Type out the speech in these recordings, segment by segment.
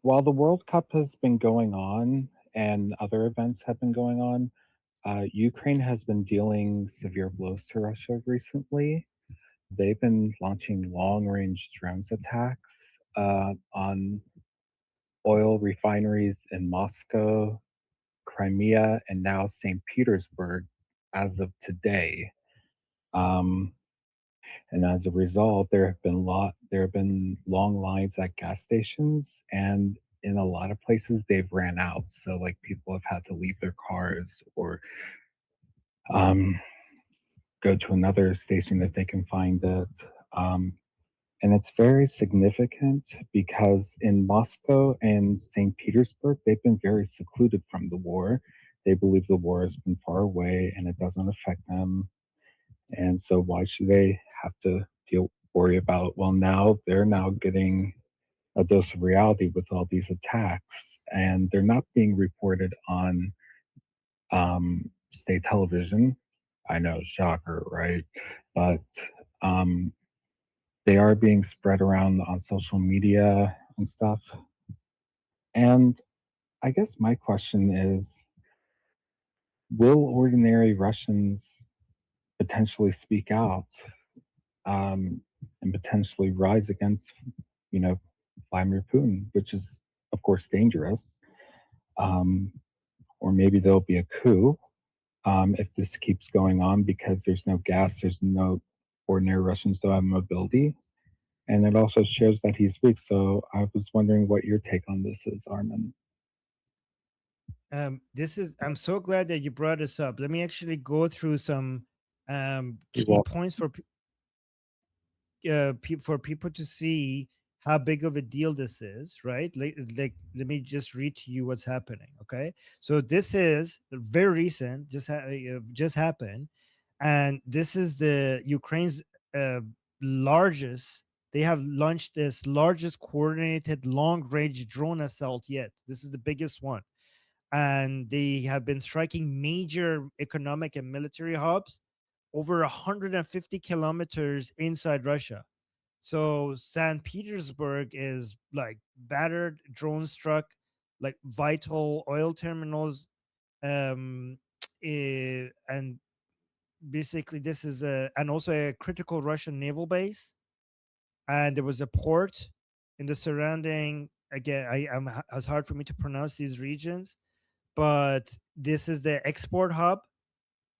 while the World Cup has been going on and other events have been going on, Ukraine has been dealing severe blows to Russia recently. They've been launching long range drones attacks on oil refineries in Moscow, Crimea, and now St. Petersburg as of today. Um, and as a result, there have been long lines at gas stations, and in a lot of places they've ran out. So like people have had to leave their cars or um, go to another station if they can find it. Um, and it's very significant because in Moscow and St. Petersburg, they've been very secluded from the war. They believe the war has been far away and it doesn't affect them. And so why should they have to worry about, well, now they're now getting a dose of reality with all these attacks and they're not being reported on state television. I know, shocker, right? But um, they are being spread around on social media and stuff. And I guess my question is, will ordinary Russians potentially speak out um, and potentially rise against, you know, Vladimir Putin, which is, of course, dangerous? Um, or maybe there'll be a coup if this keeps going on because there's no gas, there's no ordinary Russians don't have mobility. And it also shows that he's weak. So I was wondering what your take on this is, Armin. This is I'm so glad that you brought this up. Let me actually go through some You're key welcome. points for for people to see how big of a deal this is, right? Like let me just read to you what's happening. Okay, so this is very recent, just happened, and this is the Ukraine's uh, largest. They have launched this largest coordinated long range drone assault yet. This is the biggest one, and they have been striking major economic and military hubs over 150 kilometers inside Russia. So St. Petersburg is like battered, drone struck, like vital oil terminals, um, and basically this is a and also a critical Russian naval base, and there was a port in the surrounding. Again, it's hard for me to pronounce these regions, but this is the export hub,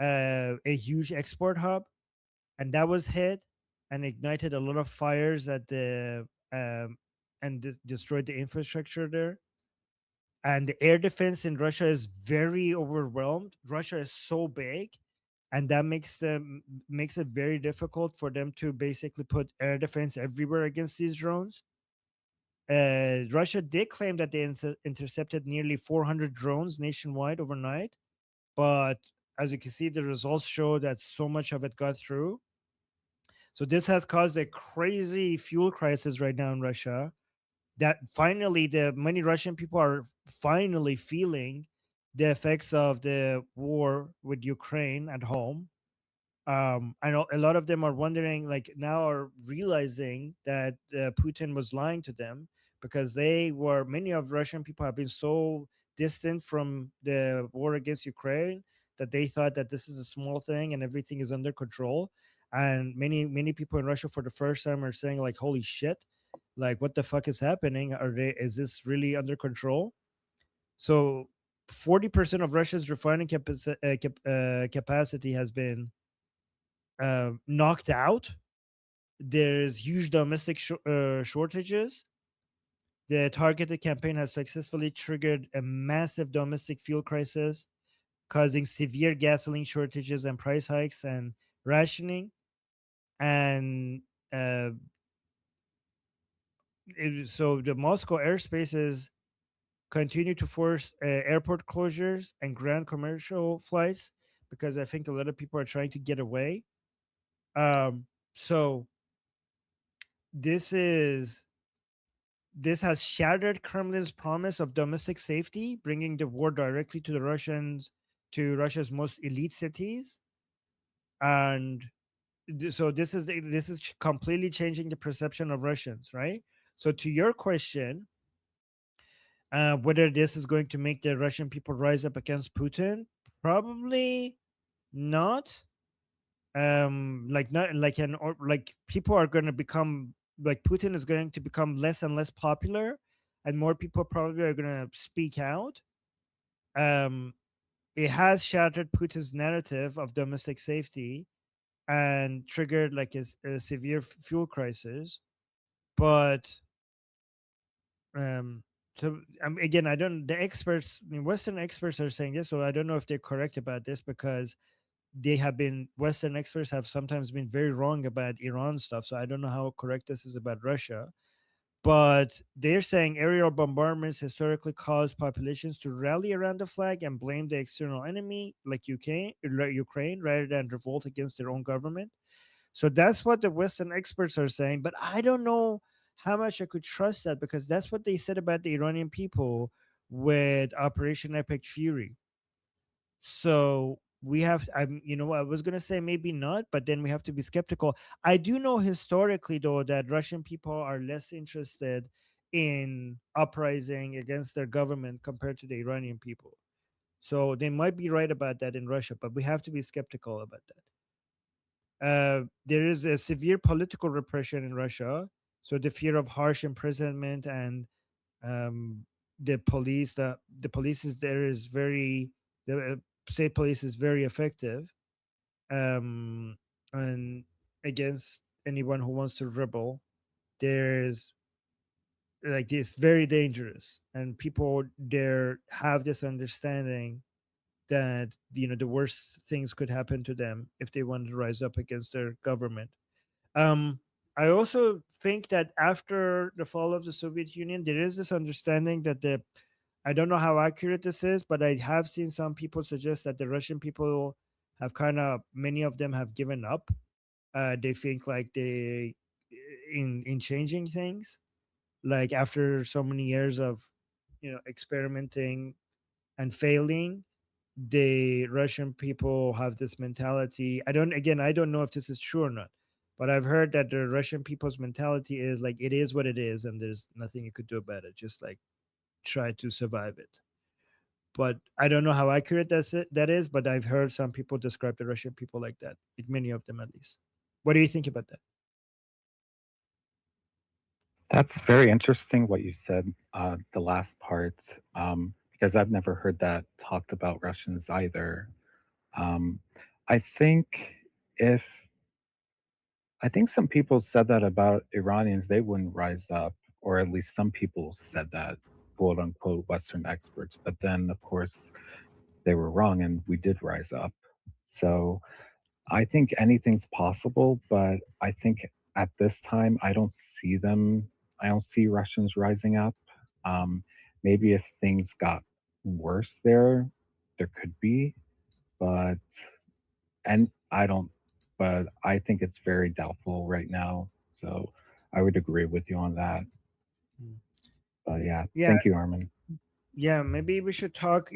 a huge export hub, and that was hit and ignited a lot of fires at the and destroyed the infrastructure there. And the air defense in Russia is very overwhelmed. Russia is so big, and that makes it very difficult for them to basically put air defense everywhere against these drones. Russia did claim that they intercepted nearly 400 drones nationwide overnight, but as you can see, the results show that so much of it got through. So this has caused a crazy fuel crisis right now in Russia. That finally, the many Russian people are finally feeling the effects of the war with Ukraine at home. I know a lot of them are wondering, like now, are realizing that Putin was lying to them because many of Russian people have been so distant from the war against Ukraine that they thought that this is a small thing and everything is under control. And many people in Russia for the first time are saying like, "Holy shit! Like, what the fuck is happening? Is this really under control?" So, 40% of Russia's refining capacity has been knocked out. There's huge domestic shortages. The targeted campaign has successfully triggered a massive domestic fuel crisis, causing severe gasoline shortages and price hikes and rationing. And uh, so the Moscow airspaces continue to force airport closures and ground commercial flights because I think a lot of people are trying to get away. So this is this has shattered Kremlin's promise of domestic safety, bringing the war directly to to Russia's most elite cities. And so this is completely changing the perception of Russians, right? So to your question, Whether this is going to make the Russian people rise up against Putin, probably not. Like not like an or like people are going to become like Putin is going to become less and less popular, and more people probably are going to speak out. Um, it has shattered Putin's narrative of domestic safety and triggered like a severe fuel crisis. But um, so again, I don't. The experts, I mean, Western experts are saying this, so I don't know if they're correct about this because they have been Western experts have sometimes been very wrong about Iran stuff. So I don't know how correct this is about Russia. But they're saying aerial bombardments historically caused populations to rally around the flag and blame the external enemy, like Ukraine, rather than revolt against their own government. So that's what the Western experts are saying. But I don't know how much I could trust that because that's what they said about the Iranian people with Operation Epic Fury. So we have, I was going to say maybe not, but then we have to be skeptical. I do know historically, though, that Russian people are less interested in uprising against their government compared to the Iranian people. So they might be right about that in Russia, but we have to be skeptical about that. There is a severe political repression in Russia. So the fear of harsh imprisonment and um, the police is there is very the state police is very effective um, and against anyone who wants to rebel. There's like it's very dangerous, and people there have this understanding that the worst things could happen to them if they want to rise up against their government. um, I also think that after the fall of the Soviet Union, there is this understanding that I don't know how accurate this is, but I have seen some people suggest that the Russian people have many of them have given up. They think like in changing things, like after so many years of, experimenting and failing, the Russian people have this mentality. I don't know if this is true or not, but I've heard that the Russian people's mentality is like it is what it is, and there's nothing you could do about it. Just like try to survive it. But I don't know how accurate that is. But I've heard some people describe the Russian people like that. Like many of them, at least. What do you think about that? That's very interesting what you said, the last part, because I've never heard that talked about Russians either. Um, I think if I think some people said that about Iranians, they wouldn't rise up, or at least some people said that, quote unquote, Western experts. But then, of course, they were wrong, and we did rise up. So I think anything's possible, but I think at this time, I don't see Russians rising up. Um, Maybe if things got worse there could be, but, and I don't, but I think it's very doubtful right now. So I would agree with you on that. Mm. But yeah, Yeah, thank you, Armin. yeah. Maybe we should talk.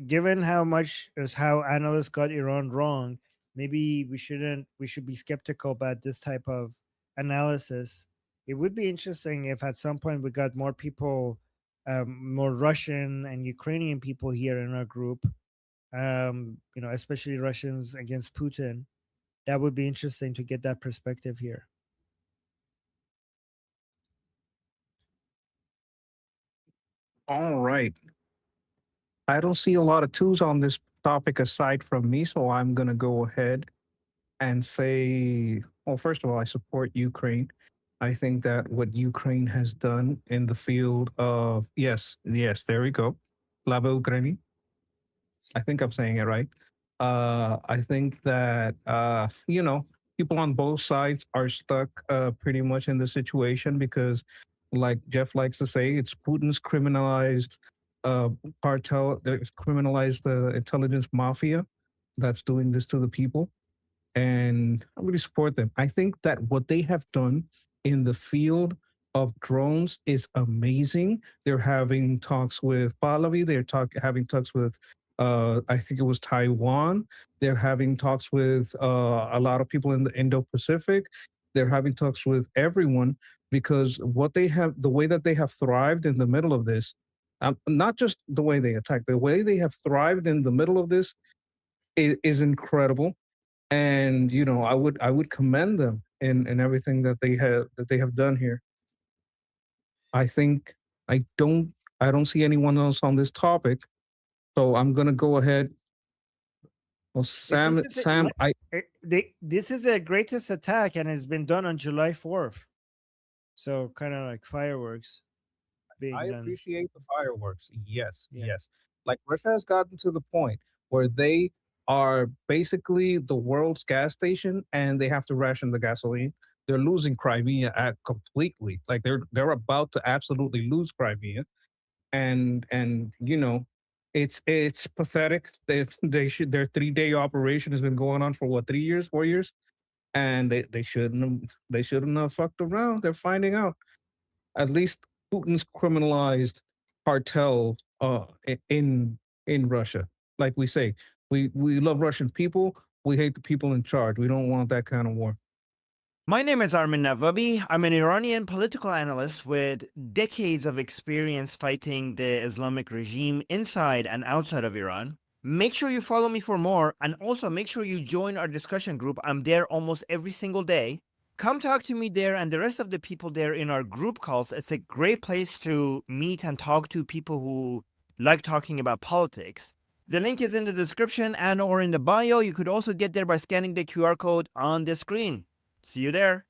Given how much is how analysts got Iran wrong, maybe we shouldn't. We should be skeptical about this type of analysis. It would be interesting if at some point we got more people, more Russian and Ukrainian people here in our group. Especially Russians against Putin. That would be interesting to get that perspective here. All right. I don't see a lot of twos on this topic aside from me, so I'm going to go ahead and say, well, first of all, I support Ukraine. I think that what Ukraine has done in the field of, yes, there we go. Slava Ukraini. I think I'm saying it right. I think that people on both sides are stuck pretty much in the situation because, like Jeff likes to say, it's Putin's criminalized uh, cartel, the criminalized intelligence mafia that's doing this to the people, and I really support them. I think that what they have done in the field of drones is amazing. They're having talks with Pahlavi. Having talks with, I think it was Taiwan. They're having talks with a lot of people in the Indo-Pacific. They're having talks with everyone because the way that they have thrived in the middle of this, Not just the way they attack, the way they have thrived in the middle of this is incredible. And I would commend them in everything that they have done here. I think I don't see anyone else on this topic, so I'm gonna go ahead. Well, This Sam, is Sam, I this is the greatest attack, and it's been done on July 4th. So kind of like fireworks I being done. appreciate the fireworks. Yes, Yeah. yes. Like Russia has gotten to the point where they are basically the world's gas station, and they have to ration the gasoline. They're losing Crimea at completely. Like they're about to absolutely lose Crimea, and it's pathetic. Their 3 day operation has been going on for what, 3 years, 4 years, and they shouldn't have fucked around. They're finding out. At least Putin's criminalized cartel in Russia. Like we say, we love Russian people. We hate the people in charge. We don't want that kind of war. My name is Armin Navabi. I'm an Iranian political analyst with decades of experience fighting the Islamic regime inside and outside of Iran. Make sure you follow me for more, and also make sure you join our discussion group. I'm there almost every single day. Come talk to me there and the rest of the people there in our group calls. It's a great place to meet and talk to people who like talking about politics. The link is in the description and or in the bio. You could also get there by scanning the QR code on the screen. See you there.